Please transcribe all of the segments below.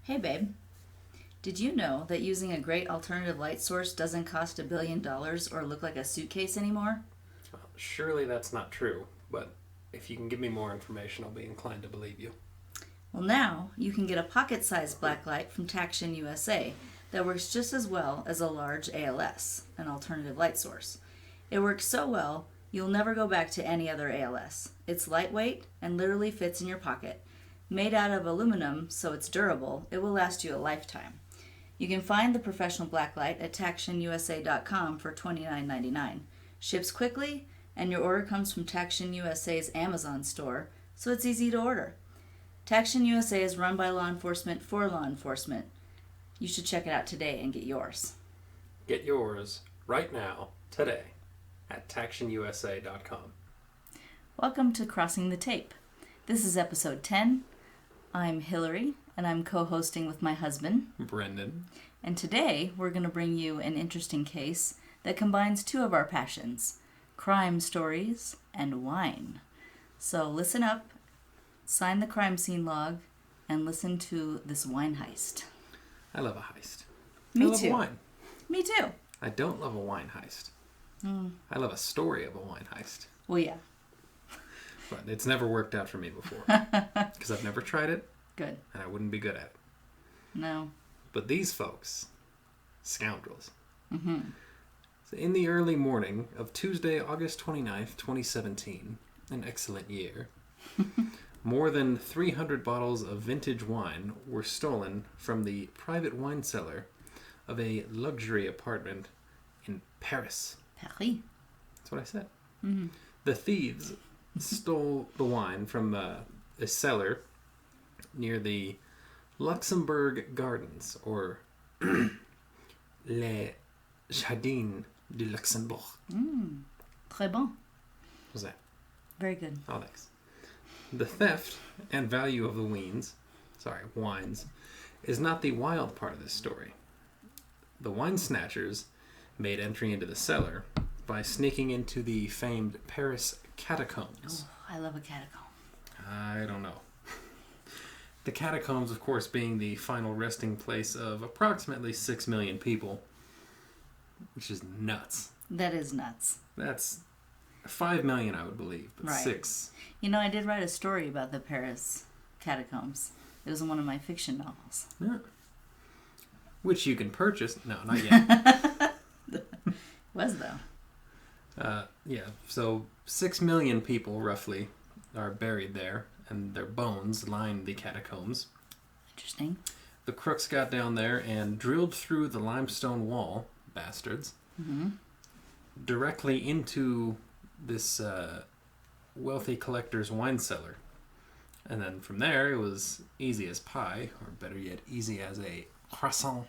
Hey, babe. Did you know that using a great alternative light source doesn't cost $1 billion or look like a suitcase anymore? Well, surely that's not true, but if you can give me more information, I'll be inclined to believe you. Well, now you can get a pocket-sized blacklight from Taction USA that works just as well as a large ALS, an alternative light source. It works so well, you'll never go back to any other ALS. It's lightweight and literally fits in your pocket. Made out of aluminum, so it's durable, it will last you a lifetime. You can find the professional blacklight at TactionUSA.com for $29.99. Ships quickly, and your order comes from Taction USA's Amazon store, so it's easy to order. Taction USA is run by law enforcement for law enforcement. You should check it out today and get yours. Get yours right now, today, at TactionUSA.com. Welcome to Crossing the Tape. This is episode 10. I'm Hillary, and I'm co-hosting with my husband, Brendan. And today we're going to bring you an interesting case that combines two of our passions, crime stories and wine. So listen up, sign the crime scene log, and listen to this wine heist. I love a heist. Me I love too. wine. Me too. I don't love a wine heist. I love a story of a wine heist. Well, yeah. But it's never worked out for me before. Because I've never tried it. Good. And I wouldn't be good at it. No. But these folks, scoundrels. Mm-hmm. So in the early morning of Tuesday, August 29th, 2017, an excellent year, more than 300 bottles of vintage wine were stolen from the private wine cellar of a luxury apartment in Paris. Paris. That's what I said. Mm-hmm. The thieves stole the wine from a cellar near the Luxembourg Gardens, or Les Jardins du Luxembourg. Très bon. What's that? Very good. Oh, thanks. The theft and value of the wines, is not the wild part of this story. The wine snatchers made entry into the cellar by sneaking into the famed Paris catacombs. Oh, I love a catacomb. I don't know. The catacombs, of course, being the final resting place of approximately 6 million people, which is nuts. That is nuts. That's 5 million, I would believe, but Right. 6. You know, I did write a story about the Paris catacombs. It was in one of my fiction novels. Yeah. Which you can purchase. No, not yet. Was, though. Yeah, so 6 million people, roughly, are buried there, and their bones line the catacombs. Interesting. The crooks got down there and drilled through the limestone wall, bastards, directly into this wealthy collector's wine cellar. And then from there, it was easy as pie, or better yet, easy as a croissant,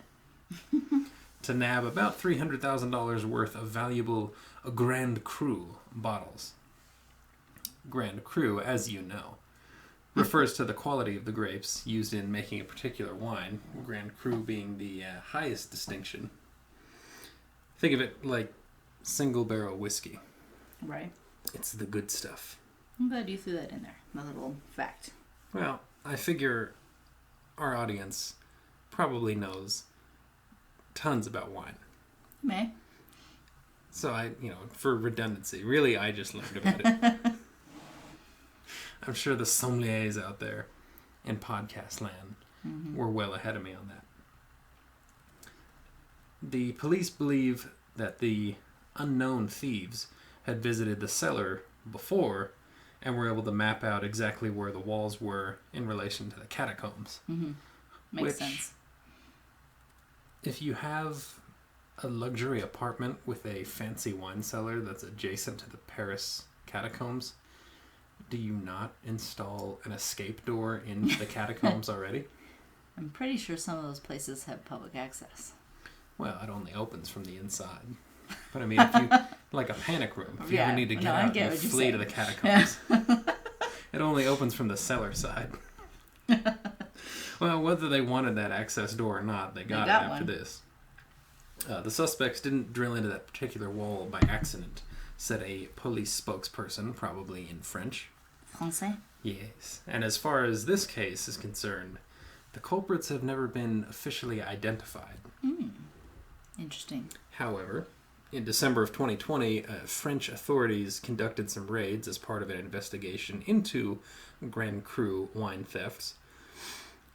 to nab about $300,000 worth of valuable Grand Cru bottles. Grand Cru, as you know, refers to the quality of the grapes used in making a particular wine, Grand Cru being the highest distinction. Think of it like single barrel whiskey. Right. It's the good stuff. I'm glad you threw that in there. A little fact. Well, I figure our audience probably knows tons about wine. May. So for redundancy, really I just learned about it. I'm sure the sommeliers out there in podcast land were well ahead of me on that. The police believe that the unknown thieves had visited the cellar before and were able to map out exactly where the walls were in relation to the catacombs. Makes sense. If you have a luxury apartment with a fancy wine cellar that's adjacent to the Paris catacombs, do you not install an escape door in the catacombs already? I'm pretty sure some of those places have public access. Well, it only opens from the inside. But I mean, if you, like a panic room, if you ever need to get out and flee to the catacombs, it only opens from the cellar side. Well, whether they wanted that access door or not, they got it after this. The suspects didn't drill into that particular wall by accident, said a police spokesperson, probably in French. Français? Yes. And as far as this case is concerned, The culprits have never been officially identified. Interesting. However, in December of 2020, French authorities conducted some raids as part of an investigation into Grand Cru wine thefts.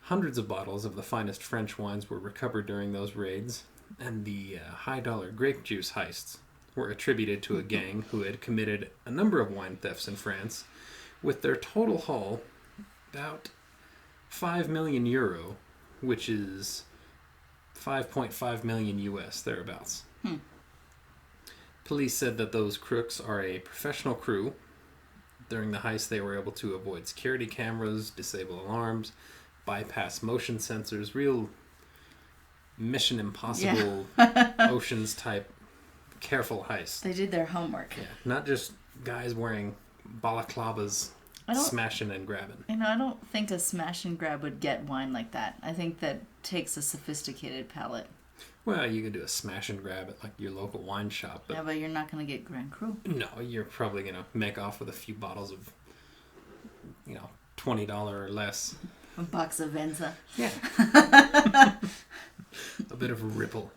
Hundreds of bottles of the finest French wines were recovered during those raids, and the high-dollar grape juice heists were attributed to a gang who had committed a number of wine thefts in France, with their total haul about 5 million euro, which is 5.5 million US, thereabouts. Police said that those crooks are a professional crew. During the heist, they were able to avoid security cameras, disable alarms, bypass motion sensors, real Mission Impossible Oceans type careful heist. They did their homework. Yeah, not just guys wearing balaclavas smashing and grabbing. I don't think a smash and grab would get wine like that. I think that takes a sophisticated palate. Well, you could do a smash and grab at like your local wine shop. But but you're not going to get Grand Cru. No, you're probably going to make off with a few bottles of, $20 or less. A box of Venza. Yeah. A bit of a ripple.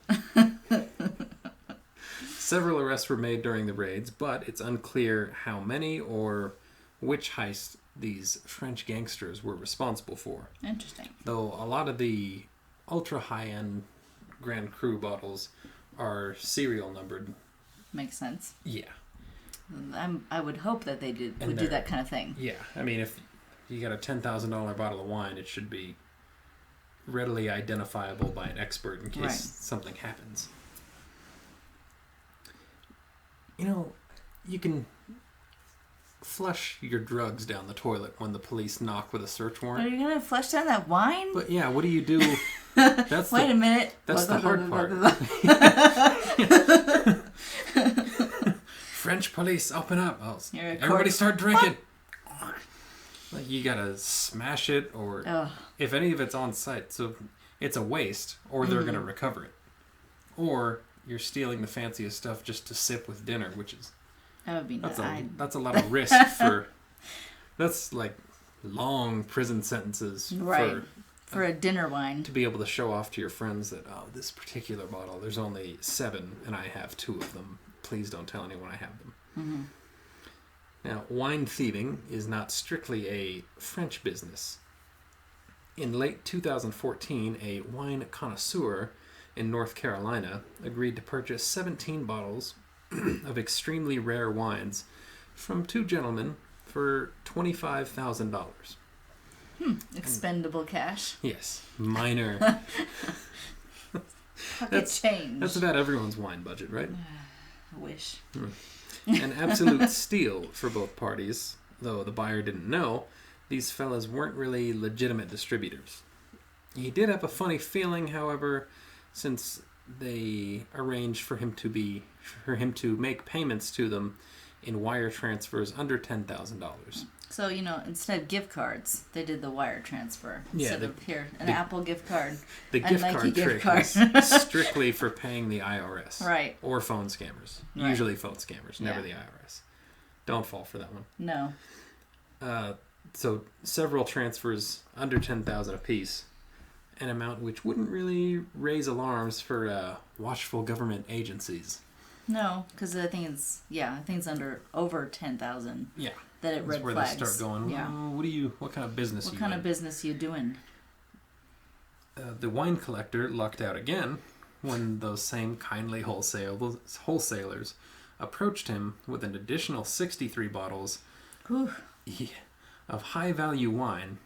Several arrests were made during the raids, but it's unclear how many or which heist these French gangsters were responsible for. Interesting. Though a lot of the ultra high-end Grand Cru bottles are serial numbered. Makes sense. Yeah. I would hope that they would do that kind of thing. Yeah. I mean, if you got a $10,000 bottle of wine, it should be readily identifiable by an expert in case something happens. You can flush your drugs down the toilet when the police knock with a search warrant. Are you going to flush down that wine? But yeah, what do you do? Wait a minute. That's the hard part. French police, open up. Oh, everybody start drinking. Like, you gotta smash it, or if any of it's on site, so it's a waste, or they're gonna recover it. Or you're stealing the fanciest stuff just to sip with dinner, which is... That would be nice. That's a lot of risk for... That's like long prison sentences for a dinner wine. To be able to show off to your friends that, this particular bottle, there's only 7 and I have 2 of them. Please don't tell anyone I have them. Mm-hmm. Now, wine thieving is not strictly a French business. In late 2014, a wine connoisseur in North Carolina agreed to purchase 17 bottles of extremely rare wines from 2 gentlemen for $25,000. Expendable cash. Yes, minor. Pocket change. That's about everyone's wine budget, right? I wish. An absolute steal for both parties, though the buyer didn't know. These fellas weren't really legitimate distributors. He did have a funny feeling, however, since they arranged for him to make payments to them in wire transfers under $10,000. So, instead of gift cards, they did the wire transfer. Yeah, Instead of Apple gift card. The gift Nike card trick is strictly for paying the IRS. Right. Or phone scammers. Right. Usually phone scammers, never the IRS. Don't fall for that one. No. So several transfers under $10,000 apiece, an amount which wouldn't really raise alarms for watchful government agencies. No, because I think it's over 10,000. Yeah. That it red where flags. They start going, what kind of business What kind of business you doing? The wine collector lucked out again when those same kindly wholesalers approached him with an additional 63 bottles of high-value wine.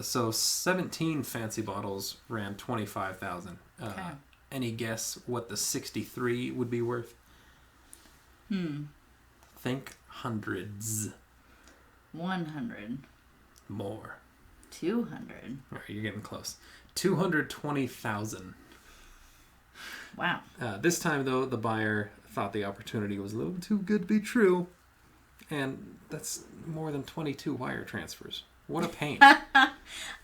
So 17 fancy bottles ran $25,000. Okay. Any guess what the 63 would be worth? Think hundreds. 100. More. 200. All right, you're getting close. 220,000. Wow. This time, though, the buyer thought the opportunity was a little too good to be true. And that's more than 22 wire transfers. What a pain.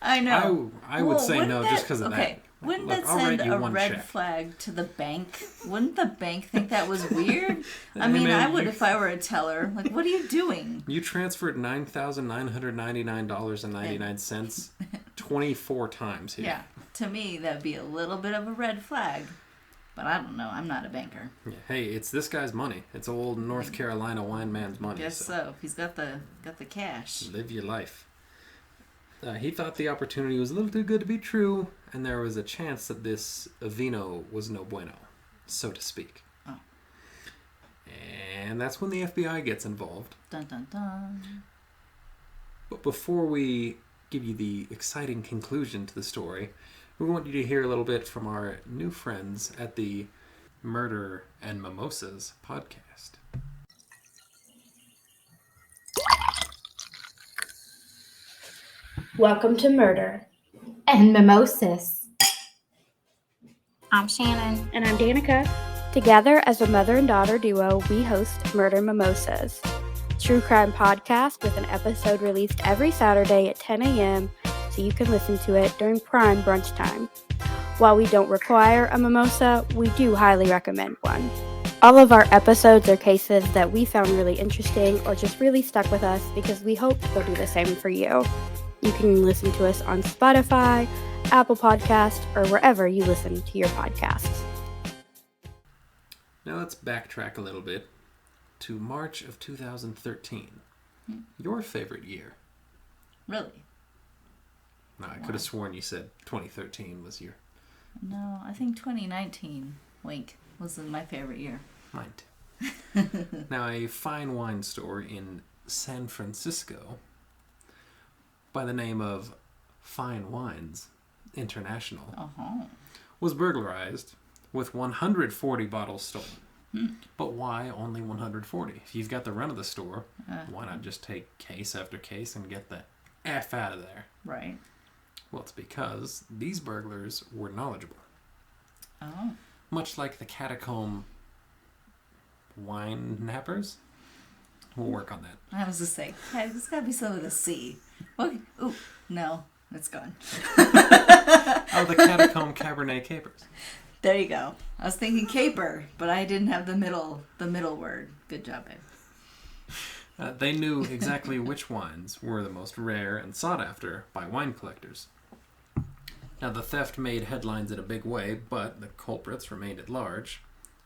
I know. I would say no just because of that. Okay. Wouldn't that send a red flag to the bank? Wouldn't the bank think that was weird? I mean, I would if I were a teller. Like, what are you doing? You transferred $9,999.99 24 times here. Yeah. To me, that'd be a little bit of a red flag. But I don't know. I'm not a banker. Yeah. Hey, it's this guy's money. It's old North Carolina wine man's money. Guess so. If he's got the cash. Live your life. He thought the opportunity was a little too good to be true, and there was a chance that this vino was no bueno, so to speak. Oh. And that's when the FBI gets involved. Dun dun dun. But before we give you the exciting conclusion to the story, we want you to hear a little bit from our new friends at the Murder and Mimosas podcast. Welcome to Murder and Mimosas. I'm Shannon. And I'm Danica. Together as a mother and daughter duo, we host Murder Mimosas, true crime podcast with an episode released every Saturday at 10 a.m. so you can listen to it during prime brunch time. While we don't require a mimosa, we do highly recommend one. All of our episodes are cases that we found really interesting or just really stuck with us because we hope they'll do the same for you. You can listen to us on Spotify, Apple Podcast, or wherever you listen to your podcasts. Now let's backtrack a little bit to March of 2013. Your favorite year. Really? No, I could have sworn you said 2013 was your... No, I think 2019, wink, was my favorite year. Mine too. Now, a fine wine store in San Francisco by the name of Fine Wines International was burglarized with 140 bottles stolen. But why only 140? If you've got the run of the store, why not just take case after case and get the F out of there? Right. Well, it's because these burglars were knowledgeable. Oh. Much like the catacomb wine nappers. We'll work on that. I was just saying, hey, there's got to be some with a C. Okay. Ooh, no, it's gone. Oh, the catacomb Cabernet Capers. There you go. I was thinking caper, but I didn't have the middle word. Good job, babe. They knew exactly which wines were the most rare and sought after by wine collectors. Now, the theft made headlines in a big way, but the culprits remained at large,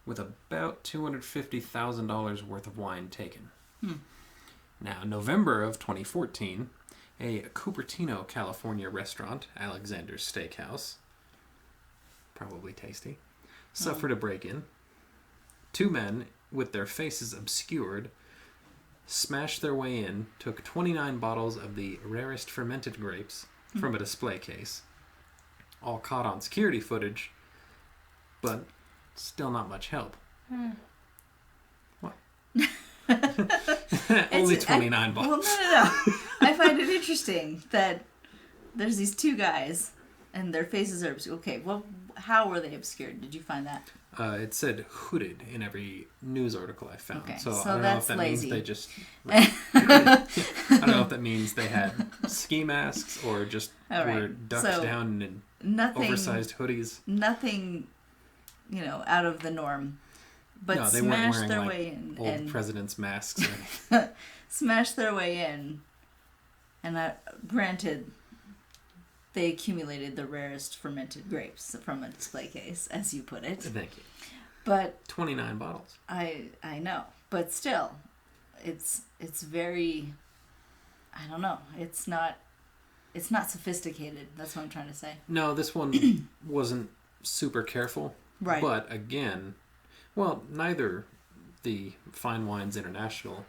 with about $250,000 worth of wine taken. Now, November of 2014, a Cupertino, California restaurant, Alexander's Steakhouse, probably tasty, suffered a break-in. Two men, with their faces obscured, smashed their way in, took 29 bottles of the rarest fermented grapes from a display case. All caught on security footage, but still not much help. What? Only 29 bottles. Well, no. I find it interesting that there's these two guys, and their faces are obscured. Okay, well, how were they obscured? Did you find that? It said hooded in every news article I found. Okay, so I so don't know that's if that lazy. means they just... I don't know if that means they had ski masks or just were ducked down in oversized hoodies. Nothing, out of the norm. But No, they weren't smashed wearing their like way in. old And president's masks. smashed their way in. And granted, they accumulated the rarest fermented grapes from a display case, as you put it. Thank you. But 29 bottles. I know, but still, it's very, I don't know. It's not sophisticated. That's what I'm trying to say. No, this one wasn't super careful. Right. But again, well, neither the Fine Wines International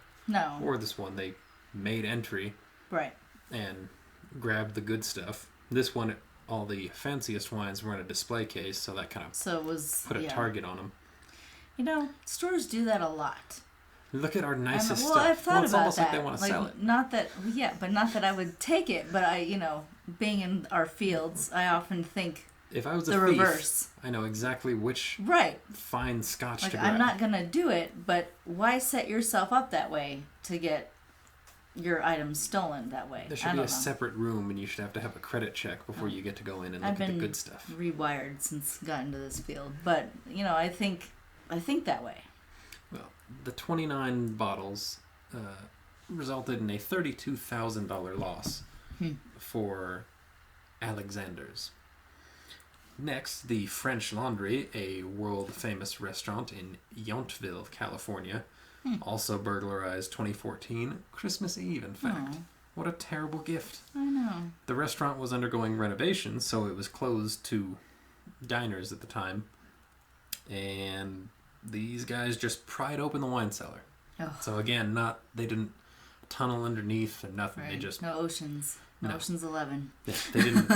or this one, they made entry. Right. And grabbed the good stuff. This one, all the fanciest wines were in a display case, so that kind of put a target on them. Stores do that a lot. Look at our nicest stuff. I've thought it's about almost that. like they want to sell it. But not that I would take it. But being in our fields, I often think if I was a the thief, reverse. I know exactly which fine scotch to grab. I'm not gonna do it, but why set yourself up that way to get your items stolen that way? There should be a separate room, and you should have to have a credit check before you get to go in and look at the good stuff. I've been rewired since got into this field, but I think that way. Well, the 29 bottles resulted in a $32,000 loss for Alexander's. Next, the French Laundry, a world-famous restaurant in Yountville, California, also burglarized 2014, Christmas Eve, in fact. Aw. What a terrible gift. I know. The restaurant was undergoing renovations, so it was closed to diners at the time. And these guys just pried open the wine cellar. Oh. So again, they didn't tunnel underneath or nothing. Right. They just... No Oceans. No Ocean's 11. Yeah, they didn't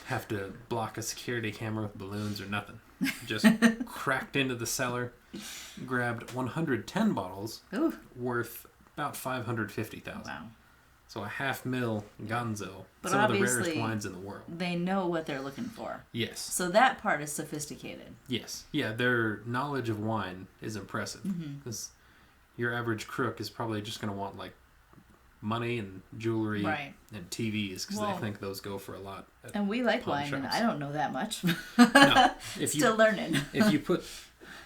have to block a security camera with balloons or nothing. Just cracked into the cellar, grabbed 110 bottles Ooh. worth about $550,000. Wow. So a $500,000 Gonzo. But Some of the rarest obviously, wines in the world. they know what they're looking for. Yes. So that part is sophisticated. Yes. Yeah, their knowledge of wine is impressive. Because your average crook is probably just going to want, like, money and jewelry and TVs, because they think those go for a lot. And we like pawn wine, and shops. I don't know that much. No, Still learning. If you put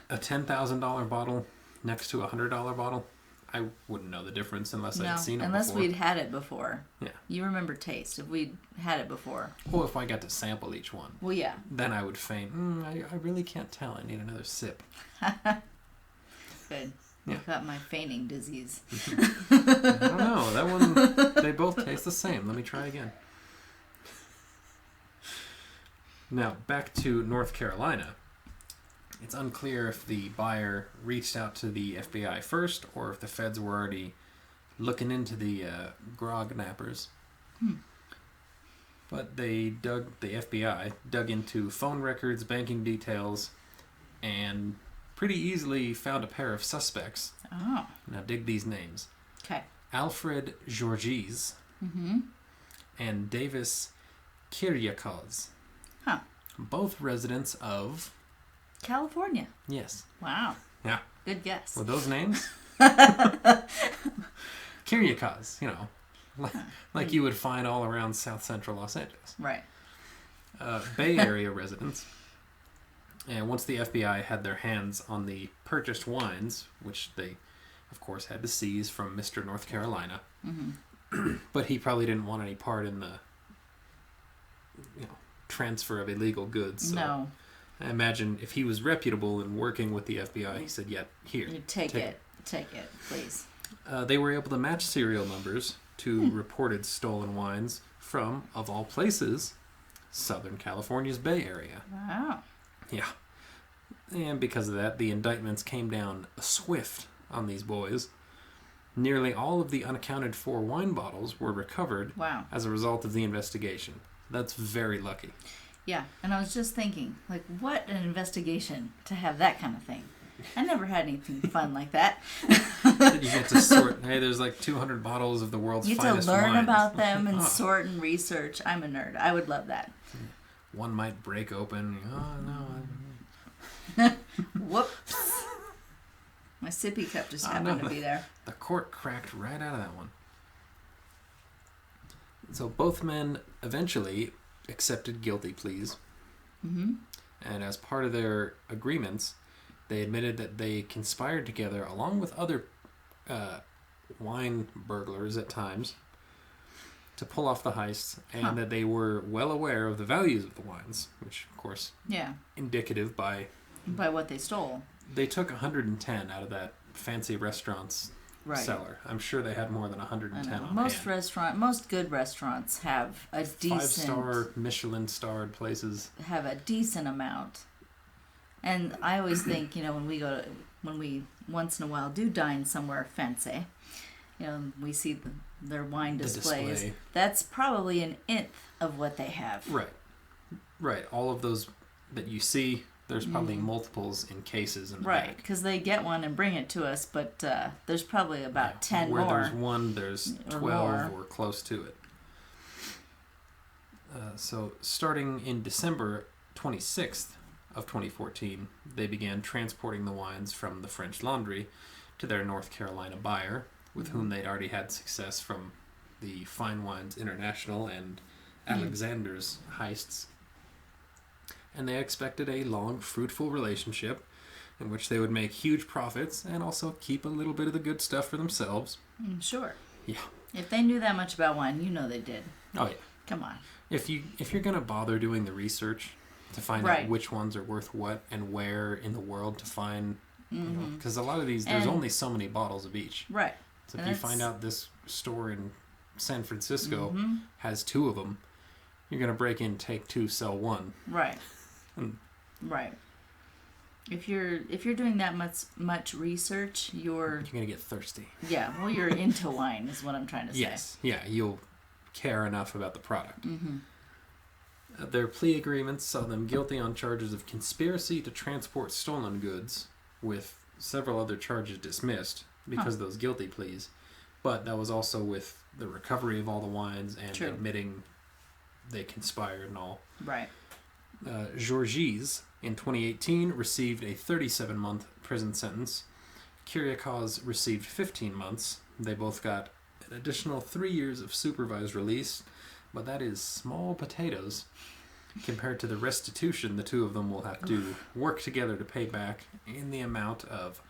a $10,000 bottle next to a $100 bottle, I wouldn't know the difference unless I'd seen it unless before. we'd had it before. Yeah. You remember taste, if we'd had it before. Or if I got to sample each one. Well, yeah. Then I would feign, I really can't tell. I need another sip. Good. Yeah. I've got my feigning disease. I don't know. That one, they both taste the same. Let me try again. Now, back to North Carolina. It's unclear if the buyer reached out to the FBI first or if the feds were already looking into the grog nappers. But the FBI dug into phone records, banking details, and pretty easily found a pair of suspects. Oh. Now dig these names. Okay. Alfred Georges and Davis Kyriakos. Huh. Both residents of... California. Yes. Wow. Yeah. Good guess. With those names? Kyriakos, like you would find all around South Central Los Angeles. Right. Bay Area residents. And once the FBI had their hands on the purchased wines, which they, of course, had to seize from Mr. North Carolina, but he probably didn't want any part in the transfer of illegal goods. So No. I imagine if he was reputable and working with the FBI, he said, yeah, here. You take it. Take it, please. They were able to match serial numbers to reported stolen wines from, of all places, Southern California's Bay Area. Wow. Yeah. And because of that, the indictments came down swift on these boys. Nearly all of the unaccounted for wine bottles were recovered as a result of the investigation. That's very lucky. Yeah, and I was just thinking, like, what an investigation to have that kind of thing. I never had anything fun like that. You get to sort, hey, there's like 200 bottles of the world's You get finest to learn wines. about them and sort and research. I'm a nerd. I would love that. One might break open. Oh, no. Whoops. My sippy cup just happened to be there. The cork cracked right out of that one. So both men eventually accepted guilty pleas. And as part of their agreements, they admitted that they conspired together along with other wine burglars at times to pull off the heists, and that they were well aware of the values of the wines, which, of course, indicative by what they stole. They took 110 out of that fancy restaurant's cellar. I'm sure they had more than 110 on hand. Most good restaurants have a decent 5-star Michelin-starred places. Have a decent amount. And I always think, when we once in a while do dine somewhere fancy, we see their wine displays. Display. That's probably an nth of what they have. Right. All of those that you see, there's probably multiples in cases in the Right, back. because they get one and bring it to us, but there's probably about 10 Where more. there's one, there's 12 or close to it. So starting in December 26th of 2014, they began transporting the wines from the French Laundry to their North Carolina buyer, with whom they'd already had success from the Fine Wines International and Alexander's heists. And they expected a long, fruitful relationship in which they would make huge profits and also keep a little bit of the good stuff for themselves. Sure. Yeah. If they knew that much about wine, they did. Oh, yeah. Come on. If you're gonna bother doing the research to find out which ones are worth what and where in the world to find, because a lot of these there's only so many bottles of each. Right. So if you find out this store in San Francisco has 2 of them, you're gonna break in, take 2, sell 1. Right. Right. If you're doing that much research, you're gonna get thirsty. Yeah. Well, you're into wine, is what I'm trying to say. Yes. Yeah. You'll care enough about the product. Their plea agreements saw them guilty on charges of conspiracy to transport stolen goods, with several other charges dismissed because of those guilty pleas. But that was also with the recovery of all the wines and admitting they conspired and all. Right. Georges, in 2018, received a 37-month prison sentence. Kyriakos received 15 months. They both got an additional 3 years of supervised release, but that is small potatoes compared to the restitution the 2 of them will have to work together to pay back in the amount of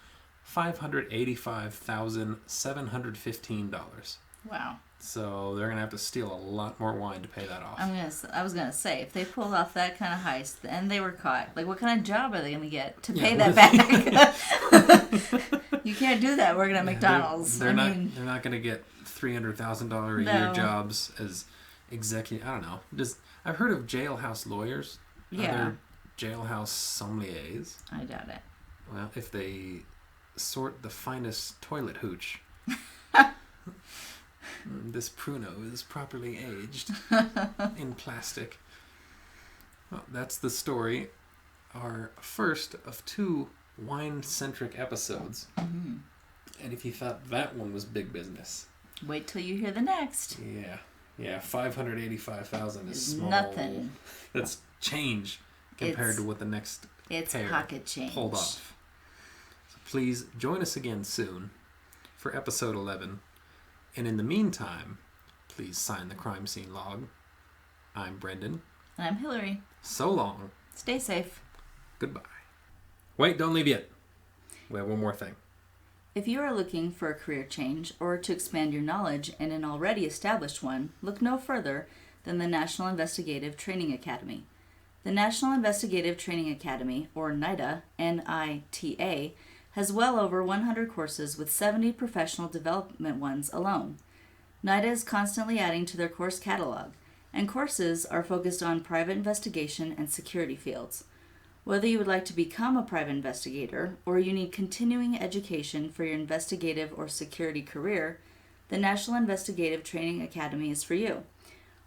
$585,715. Wow. So they're going to have to steal a lot more wine to pay that off. I was gonna say, if they pulled off that kind of heist and they were caught, like, what kind of job are they gonna get to pay that back? You can't do that working at McDonald's. They're not gonna get $300,000 a year jobs as executive. I don't know. I've heard of jailhouse lawyers. Yeah. Are there jailhouse sommeliers? I doubt it. Well, if they sort the finest toilet hooch. This Pruno is properly aged in plastic. Well, that's the story. Our first of 2 wine-centric episodes. And if you thought that one was big business, wait till you hear the next. Yeah, 585,000 is small. Nothing. That's change compared to what the next pair pocket change pulled off. So please join us again soon for episode 11. And in the meantime, please sign the crime scene log. I'm Brendan. And I'm Hillary. So long. Stay safe. Goodbye. Wait, don't leave yet. We have one more thing. If you are looking for a career change or to expand your knowledge in an already established one, look no further than the National Investigative Training Academy. The National Investigative Training Academy, or NITA, N-I-T-A, has well over 100 courses with 70 professional development ones alone. NITA is constantly adding to their course catalog, and courses are focused on private investigation and security fields. Whether you would like to become a private investigator or you need continuing education for your investigative or security career, the National Investigative Training Academy is for you.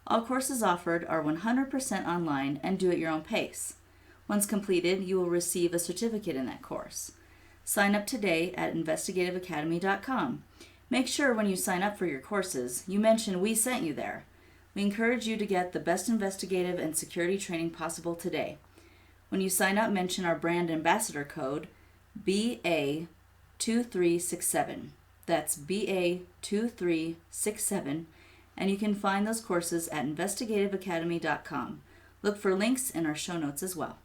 All courses offered are 100% online and do at your own pace. Once completed, you will receive a certificate in that course. Sign up today at investigativeacademy.com. Make sure when you sign up for your courses, you mention we sent you there. We encourage you to get the best investigative and security training possible today. When you sign up, mention our brand ambassador code, BA2367. That's BA2367, and you can find those courses at investigativeacademy.com. Look for links in our show notes as well.